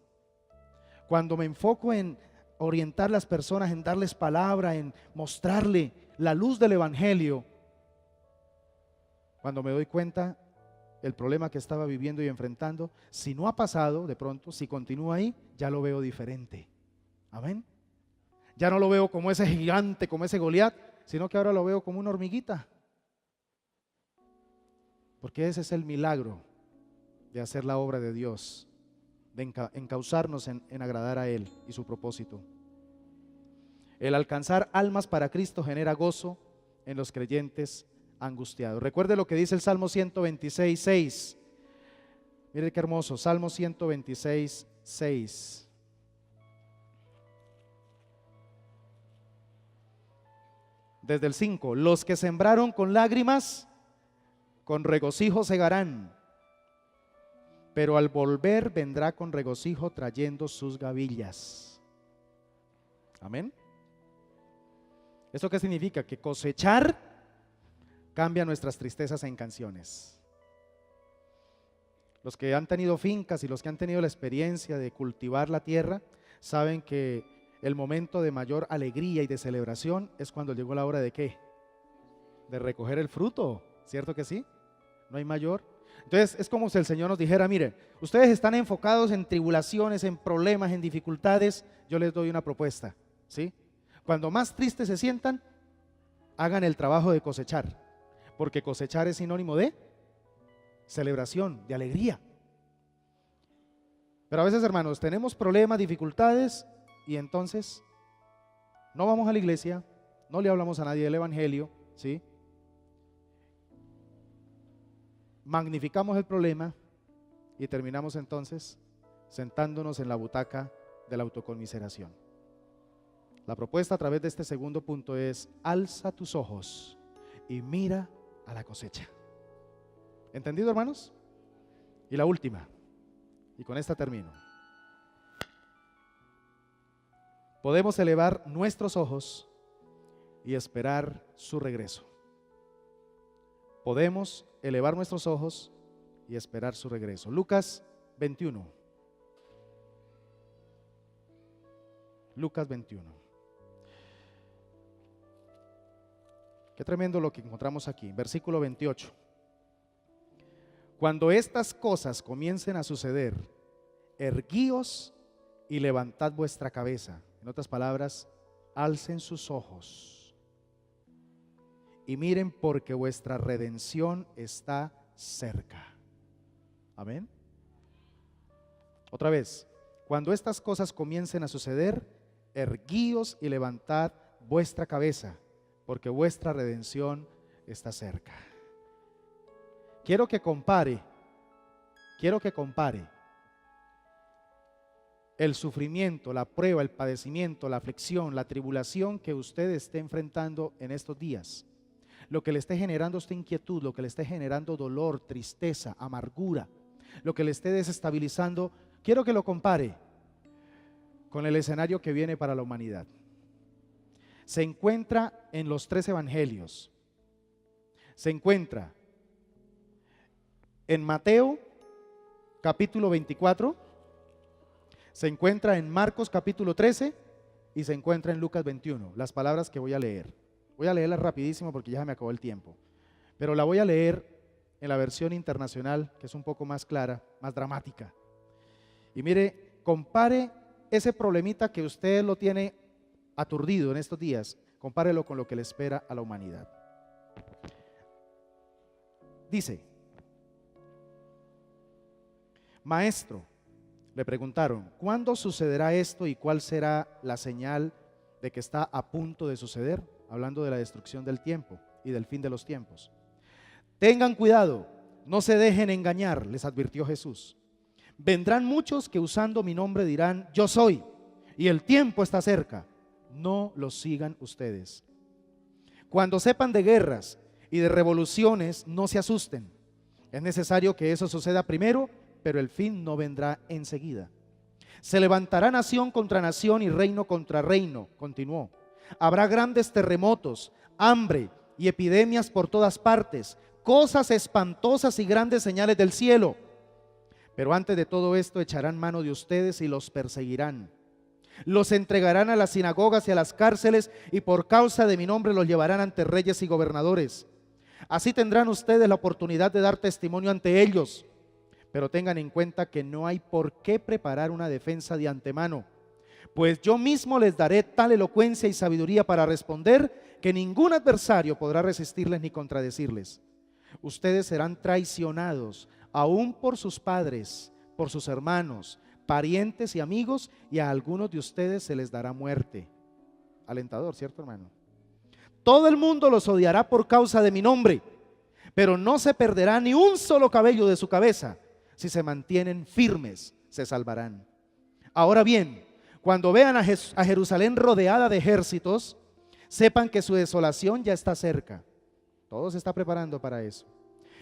S1: Cuando me enfoco en orientar a las personas, en darles palabra, en mostrarle la luz del evangelio, cuando me doy cuenta el problema que estaba viviendo y enfrentando, si no ha pasado de pronto, si continúa ahí, ya lo veo diferente. Amén. Ya no lo veo como ese gigante, como ese Goliat, sino que ahora lo veo como una hormiguita. Porque ese es el milagro de hacer la obra de Dios, de encauzarnos en agradar a Él y su propósito. El alcanzar almas para Cristo genera gozo en los creyentes angustiados. Recuerde lo que dice el Salmo 126:6. Mire qué hermoso, Salmo 126:6. Desde el 5, los que sembraron con lágrimas, con regocijo segarán, pero al volver vendrá con regocijo trayendo sus gavillas. Amén. ¿Esto qué significa? Que cosechar cambia nuestras tristezas en canciones. Los que han tenido fincas y los que han tenido la experiencia de cultivar la tierra saben que el momento de mayor alegría y de celebración es cuando llegó la hora de ¿qué? De recoger el fruto, ¿cierto que sí? No hay mayor. Entonces es como si el Señor nos dijera, miren, ustedes están enfocados en tribulaciones, en problemas, en dificultades, yo les doy una propuesta, ¿sí? Cuando más tristes se sientan, hagan el trabajo de cosechar, porque cosechar es sinónimo de celebración, de alegría. Pero a veces, hermanos, tenemos problemas, dificultades, y entonces no vamos a la iglesia, no le hablamos a nadie del evangelio, ¿sí? Magnificamos el problema y terminamos entonces sentándonos en la butaca de la autoconmiseración. La propuesta a través de este segundo punto es: alza tus ojos y mira a la cosecha. ¿Entendido, hermanos? Y la última, y con esta termino. Podemos elevar nuestros ojos y esperar su regreso. Podemos elevar nuestros ojos y esperar su regreso. Lucas 21. Lucas 21. Qué tremendo lo que encontramos aquí. Versículo 28. Cuando estas cosas comiencen a suceder, erguíos y levantad vuestra cabeza. En otras palabras, alcen sus ojos y miren, porque vuestra redención está cerca. Amén. Otra vez, cuando estas cosas comiencen a suceder, erguíos y levantad vuestra cabeza, porque vuestra redención está cerca. Quiero que compare el sufrimiento, la prueba, el padecimiento, la aflicción, la tribulación que usted esté enfrentando en estos días. Lo que le esté generando esta inquietud, lo que le esté generando dolor, tristeza, amargura, lo que le esté desestabilizando, quiero que lo compare con el escenario que viene para la humanidad. Se encuentra en los 3 evangelios. Se encuentra en Mateo capítulo 24, se encuentra en Marcos capítulo 13 y se encuentra en Lucas 21. Las palabras que voy a leer. Voy a leerlas rapidísimo porque ya se me acabó el tiempo. Pero la voy a leer en la versión internacional, que es un poco más clara, más dramática. Y mire, compare ese problemita que usted lo tiene aturdido en estos días, compárelo con lo que le espera a la humanidad. Dice: Maestro, le preguntaron, ¿cuándo sucederá esto y cuál será la señal de que está a punto de suceder, hablando de la destrucción del tiempo y del fin de los tiempos. Tengan cuidado, no se dejen engañar, les advirtió Jesús. Vendrán muchos que usando mi nombre dirán, yo soy, y el tiempo está cerca. No los sigan ustedes. Cuando sepan de guerras y de revoluciones, no se asusten. Es necesario que eso suceda primero, pero el fin no vendrá enseguida. Se levantará nación contra nación y reino contra reino, continuó. Habrá grandes terremotos, hambre y epidemias por todas partes, cosas espantosas y grandes señales del cielo. Pero antes de todo esto echarán mano de ustedes y los perseguirán. Los entregarán a las sinagogas y a las cárceles, y por causa de mi nombre los llevarán ante reyes y gobernadores. Así tendrán ustedes la oportunidad de dar testimonio ante ellos. Pero tengan en cuenta que no hay por qué preparar una defensa de antemano, pues yo mismo les daré tal elocuencia y sabiduría para responder que ningún adversario podrá resistirles ni contradecirles. Ustedes serán traicionados aún por sus padres, por sus hermanos, parientes y amigos, y a algunos de ustedes se les dará muerte. Alentador, ¿cierto, hermano? Todo el mundo los odiará por causa de mi nombre, pero no se perderá ni un solo cabello de su cabeza. Si se mantienen firmes, se salvarán. Ahora bien, cuando vean a Jerusalén rodeada de ejércitos, sepan que su desolación ya está cerca. Todo se está preparando para eso.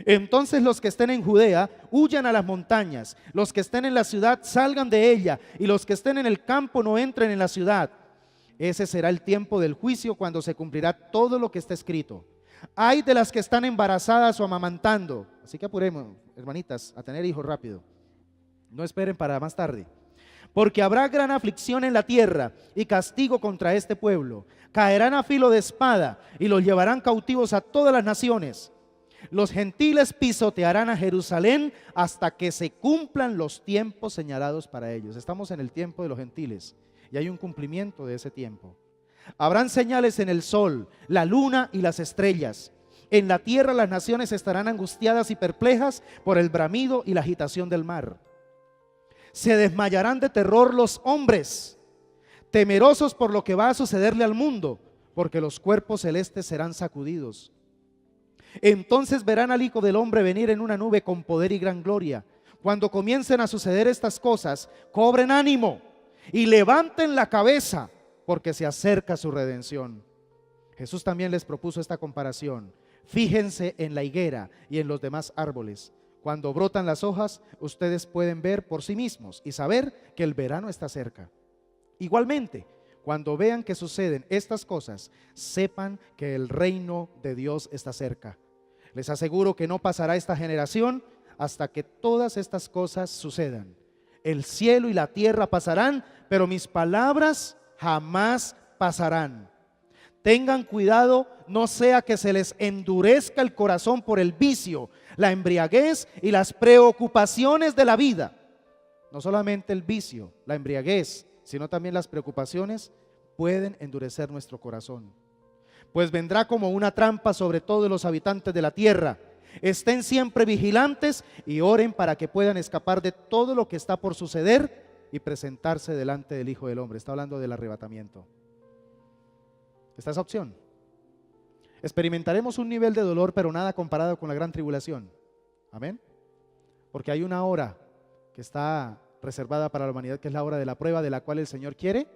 S1: Entonces los que estén en Judea huyan a las montañas, los que estén en la ciudad salgan de ella, y los que estén en el campo no entren en la ciudad. Ese será el tiempo del juicio, cuando se cumplirá todo lo que está escrito. Ay de las que están embarazadas o amamantando. Así que apuremos, hermanitas, a tener hijos rápido. No esperen para más tarde. Porque habrá gran aflicción en la tierra y castigo contra este pueblo. Caerán a filo de espada y los llevarán cautivos a todas las naciones. Los gentiles pisotearán a Jerusalén hasta que se cumplan los tiempos señalados para ellos. Estamos en el tiempo de los gentiles y hay un cumplimiento de ese tiempo. Habrán señales en el sol, la luna y las estrellas. En la tierra las naciones estarán angustiadas y perplejas por el bramido y la agitación del mar. Se desmayarán de terror los hombres, temerosos por lo que va a sucederle al mundo, porque los cuerpos celestes serán sacudidos. Entonces verán al Hijo del Hombre venir en una nube con poder y gran gloria. Cuando comiencen a suceder estas cosas, cobren ánimo y levanten la cabeza, porque se acerca su redención. Jesús también les propuso esta comparación. Fíjense en la higuera y en los demás árboles. Cuando brotan las hojas, ustedes pueden ver por sí mismos y saber que el verano está cerca. Igualmente, cuando vean que suceden estas cosas, sepan que el reino de Dios está cerca. Les aseguro que no pasará esta generación hasta que todas estas cosas sucedan. El cielo y la tierra pasarán, pero mis palabras jamás pasarán. Tengan cuidado, no sea que se les endurezca el corazón por el vicio, la embriaguez y las preocupaciones de la vida. No solamente el vicio, la embriaguez, sino también las preocupaciones pueden endurecer nuestro corazón. Pues vendrá como una trampa sobre todos los habitantes de la tierra. Estén siempre vigilantes y oren para que puedan escapar de todo lo que está por suceder y presentarse delante del Hijo del Hombre. Está hablando del arrebatamiento. Está esa opción. Experimentaremos un nivel de dolor, pero nada comparado con la gran tribulación. Amén. Porque hay una hora que está reservada para la humanidad, que es la hora de la prueba, de la cual el Señor quiere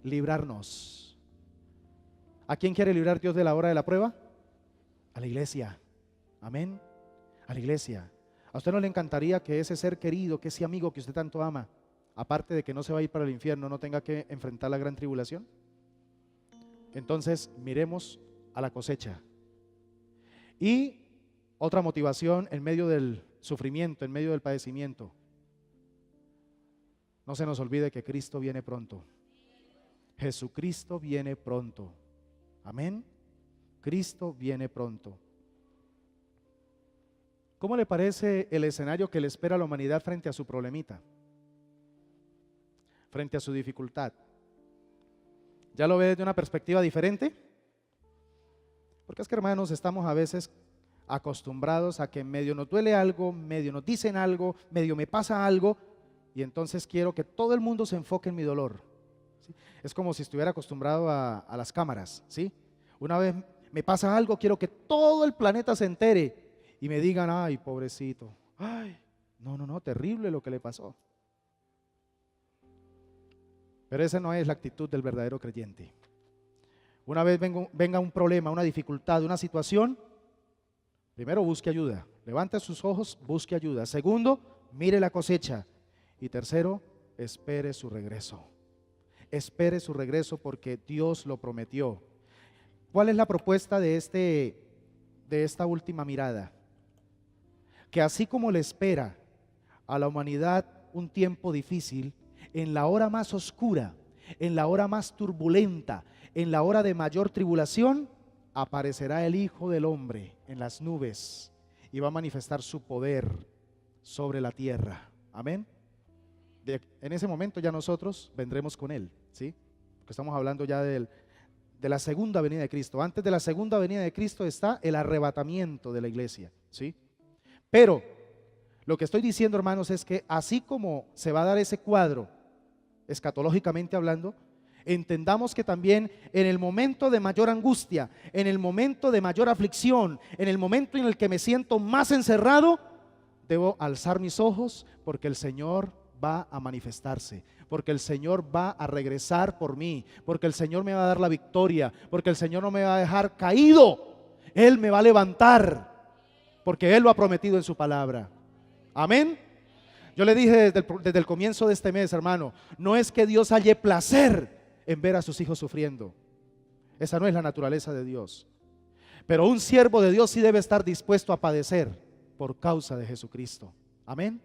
S1: librarnos. ¿A quién quiere librar Dios de la hora de la prueba? A la iglesia. Amén. A la iglesia. ¿A usted no le encantaría que ese ser querido, que ese amigo que usted tanto ama, aparte de que no se va a ir para el infierno, no tenga que enfrentar la gran tribulación? Entonces miremos a la cosecha. Y otra motivación en medio del sufrimiento, en medio del padecimiento. No se nos olvide que Cristo viene pronto. Jesucristo viene pronto. Amén. Cristo viene pronto. ¿Cómo le parece el escenario que le espera a la humanidad frente a su problemita? Frente a su dificultad. ¿Ya lo ve desde una perspectiva diferente? Porque es que, hermanos, estamos a veces acostumbrados a que medio nos duele algo, medio nos dicen algo, medio me pasa algo, y entonces quiero que todo el mundo se enfoque en mi dolor, ¿sí? Es como si estuviera acostumbrado a las cámaras, ¿sí? Una vez me pasa algo, quiero que todo el planeta se entere y me digan, ay, pobrecito, ay, no, terrible lo que le pasó. Pero esa no es la actitud del verdadero creyente. Una vez venga un problema, una dificultad, una situación, primero busque ayuda, levante sus ojos, busque ayuda. Segundo, mire la cosecha. Y tercero, espere su regreso. Espere su regreso porque Dios lo prometió. ¿Cuál es la propuesta de esta última mirada? Que así como le espera a la humanidad un tiempo difícil, en la hora más oscura, en la hora más turbulenta, en la hora de mayor tribulación, aparecerá el Hijo del Hombre en las nubes y va a manifestar su poder sobre la tierra. Amén. En ese momento ya nosotros vendremos con Él, ¿sí? Porque estamos hablando ya de la segunda venida de Cristo. Antes de la segunda venida de Cristo está el arrebatamiento de la iglesia, ¿sí? Pero lo que estoy diciendo, hermanos, es que así como se va a dar ese cuadro, escatológicamente hablando, entendamos que también en el momento de mayor angustia, en el momento de mayor aflicción, en el momento en el que me siento más encerrado, debo alzar mis ojos porque el Señor va a manifestarse, porque el Señor va a regresar por mí, porque el Señor me va a dar la victoria, porque el Señor no me va a dejar caído, Él me va a levantar, porque Él lo ha prometido en su palabra. Amén. Yo le dije desde el comienzo de este mes, hermano, no es que Dios halle placer en ver a sus hijos sufriendo. Esa no es la naturaleza de Dios. Pero un siervo de Dios sí debe estar dispuesto a padecer por causa de Jesucristo. Amén.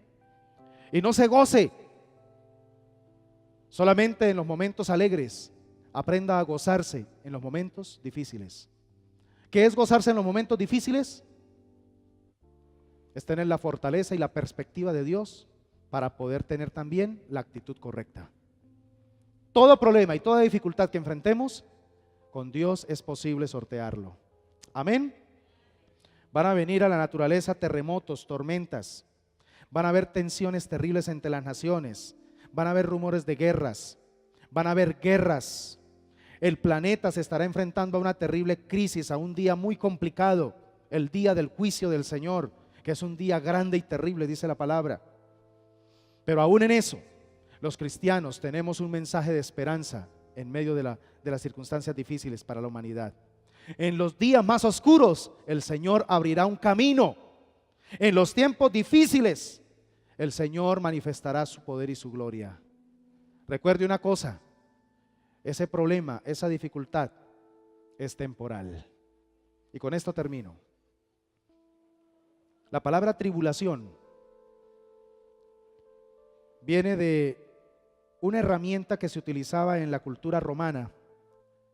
S1: Y no se goce solamente en los momentos alegres. Aprenda a gozarse en los momentos difíciles. ¿Qué es gozarse en los momentos difíciles? Es tener la fortaleza y la perspectiva de Dios para poder tener también la actitud correcta. Todo problema y toda dificultad que enfrentemos, con Dios es posible sortearlo. Amén. Van a venir a la naturaleza terremotos, tormentas. Van a haber tensiones terribles entre las naciones. Van a haber rumores de guerras. Van a haber guerras. El planeta se estará enfrentando a una terrible crisis, a un día muy complicado, el día del juicio del Señor, que es un día grande y terrible, dice la palabra. Pero aún en eso, los cristianos tenemos un mensaje de esperanza en medio de las circunstancias difíciles para la humanidad. En los días más oscuros, el Señor abrirá un camino. En los tiempos difíciles, el Señor manifestará su poder y su gloria. Recuerde una cosa, ese problema, esa dificultad es temporal. Y con esto termino. La palabra tribulación viene de una herramienta que se utilizaba en la cultura romana,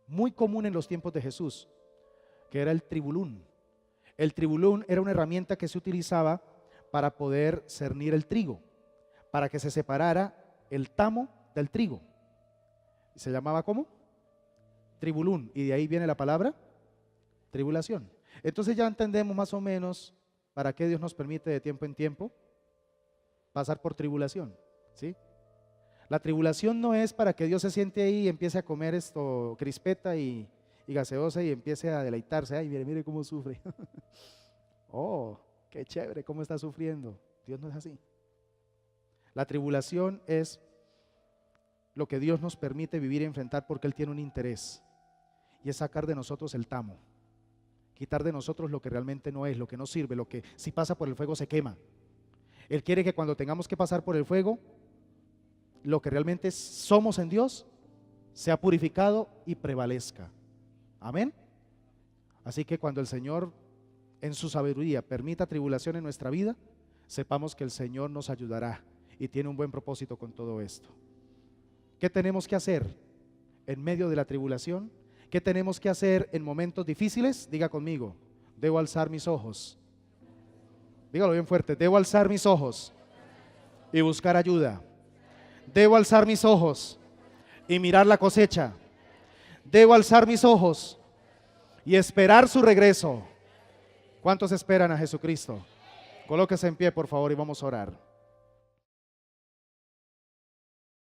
S1: muy común en los tiempos de Jesús, que era el tribulún. El tribulún era una herramienta que se utilizaba para poder cernir el trigo, para que se separara el tamo del trigo. ¿Se llamaba cómo? Tribulún, y de ahí viene la palabra tribulación. Entonces ya entendemos más o menos para qué Dios nos permite de tiempo en tiempo pasar por tribulación, ¿sí? La tribulación no es para que Dios se siente ahí y empiece a comer esto, crispeta y gaseosa y empiece a deleitarse. Ay, mire cómo sufre. Oh, qué chévere, cómo está sufriendo. Dios no es así. La tribulación es lo que Dios nos permite vivir y enfrentar porque Él tiene un interés, y es sacar de nosotros el tamo, quitar de nosotros lo que realmente no es, lo que no sirve, lo que si pasa por el fuego se quema. Él quiere que cuando tengamos que pasar por el fuego, lo que realmente somos en Dios sea purificado y prevalezca. Amén. Así que cuando el Señor en su sabiduría permita tribulación en nuestra vida, sepamos que el Señor nos ayudará y tiene un buen propósito con todo esto. ¿Qué tenemos que hacer en medio de la tribulación? ¿Qué tenemos que hacer en momentos difíciles? Diga conmigo, debo alzar mis ojos. Dígalo bien fuerte, debo alzar mis ojos y buscar ayuda. Debo alzar mis ojos y mirar la cosecha. Debo alzar mis ojos y esperar su regreso. ¿Cuántos esperan a Jesucristo? Colóquese en pie, por favor, y vamos a orar.